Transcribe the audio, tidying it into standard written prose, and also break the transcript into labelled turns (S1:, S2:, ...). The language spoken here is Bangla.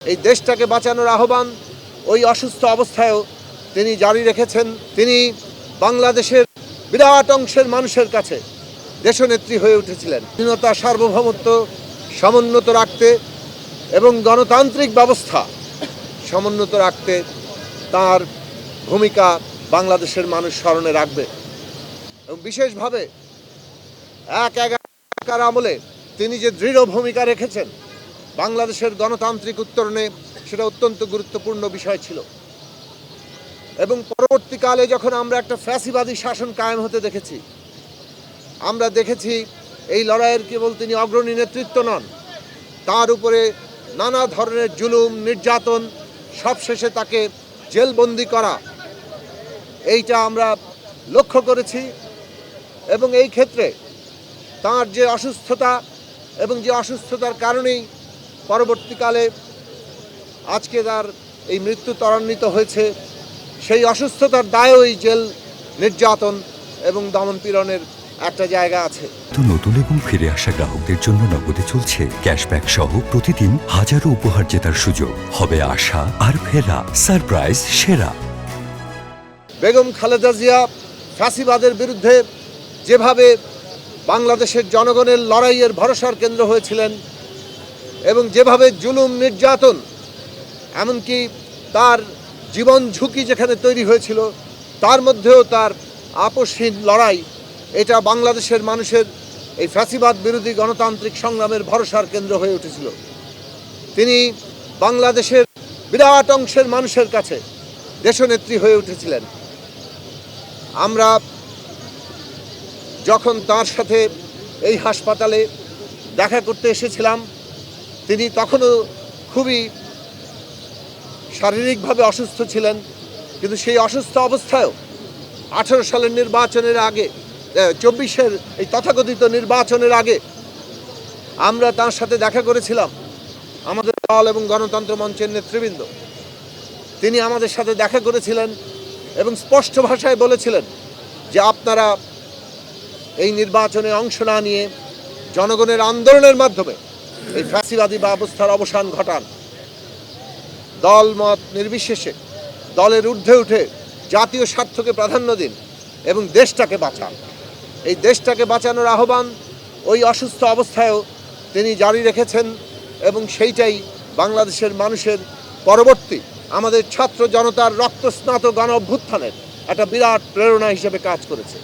S1: এই দেশটাকে বাঁচানোর আহ্বান ওই অসুস্থ অবস্থায়ও তিনি জারি রেখেছেন। তিনি বাংলাদেশের বিরাট অংশের মানুষের কাছে দেশনেত্রী হয়ে উঠেছিলেন। স্বাধীনতা, সার্বভৌমত্ব সমুন্নত রাখতে এবং গণতান্ত্রিক ব্যবস্থা সমুন্নত রাখতে তার ভূমিকা বাংলাদেশের মানুষ স্মরণে রাখবে। এবং বিশেষভাবে ১/১১ আমলে তিনি যে দৃঢ় ভূমিকা রেখেছেন বাংলাদেশের গণতান্ত্রিক উত্তরণে, সেটা অত্যন্ত গুরুত্বপূর্ণ বিষয় ছিল। এবং পরবর্তীকালে যখন আমরা একটা ফ্যাসিবাদী শাসন কায়েম হতে দেখেছি, আমরা দেখেছি এই লড়াইয়ের কেবল তিনি অগ্রণী নেতৃত্ব নন, তার উপরে নানা ধরনের জুলুম, নির্যাতন, সবশেষে তাকে জেলবন্দি করা, এইটা আমরা লক্ষ্য করেছি। এবং এই ক্ষেত্রে তার যে অসুস্থতা এবং যে অসুস্থতার কারণেই পরবর্তীকালে আজকে তার এই মৃত্যু ত্বরান্বিত হয়েছে, সেই অসুস্থতার দায়ও এই জেল, নির্যাতন এবং দমনপীড়নের একটা জায়গা আছে।
S2: নতুন এবং ফিরে আসা গ্রাহকদের জন্য নগদে চলছে ক্যাশব্যাক সহ প্রতিদিন হাজারো উপহার জেতার সুযোগ। হবে আশা আর ফেরা, সারপ্রাইজ সেরা।
S1: বেগম খালেদা জিয়া ফ্যাসিবাদের বিরুদ্ধে যেভাবে বাংলাদেশের জনগণের লড়াইয়ের ভরসার কেন্দ্র হয়েছিলেন এবং যেভাবে জুলুম, নির্যাতন, এমনকি তার জীবন ঝুঁকি যেখানে তৈরি হয়েছিল, তার মধ্যেও তার আপোষহীন লড়াই, এটা বাংলাদেশের মানুষের এই ফ্যাসিবাদ বিরোধী গণতান্ত্রিক সংগ্রামের ভরসার কেন্দ্র হয়ে উঠেছিল। তিনি বাংলাদেশের বিরাট অংশের মানুষের কাছে দেশনেত্রী হয়ে উঠেছিলেন। আমরা যখন তার সাথে এই হাসপাতালে দেখা করতে এসেছিলাম, তিনি তখনও খুবই শারীরিকভাবে অসুস্থ ছিলেন, কিন্তু সেই অসুস্থ অবস্থায়ও 18 সালের নির্বাচনের আগে, 24-এর এই তথাকথিত নির্বাচনের আগে আমরা তার সাথে দেখা করেছিলাম, আমাদের দল এবং গণতন্ত্র মঞ্চের নেতৃবৃন্দ। তিনি আমাদের সাথে দেখা করেছিলেন এবং স্পষ্ট ভাষায় বলেছিলেন যে আপনারা এই নির্বাচনে অংশ না নিয়ে জনগণের আন্দোলনের মাধ্যমে এই ফ্যাসিবাদী ব্যবস্থার অবসান ঘটান। দল মত নির্বিশেষে দলের ঊর্ধ্বে উঠে জাতীয় স্বার্থকে প্রাধান্য দিন এবং দেশটাকে বাঁচান। এই দেশটাকে বাঁচানোর আহ্বান ওই অসুস্থ অবস্থায়ও তিনি জারি রেখেছেন এবং সেইটাই বাংলাদেশের মানুষের পরবর্তী আমাদের ছাত্র জনতার রক্তস্নাত গণ অভ্যুত্থানের একটা বিরাট প্রেরণা হিসেবে কাজ করেছে।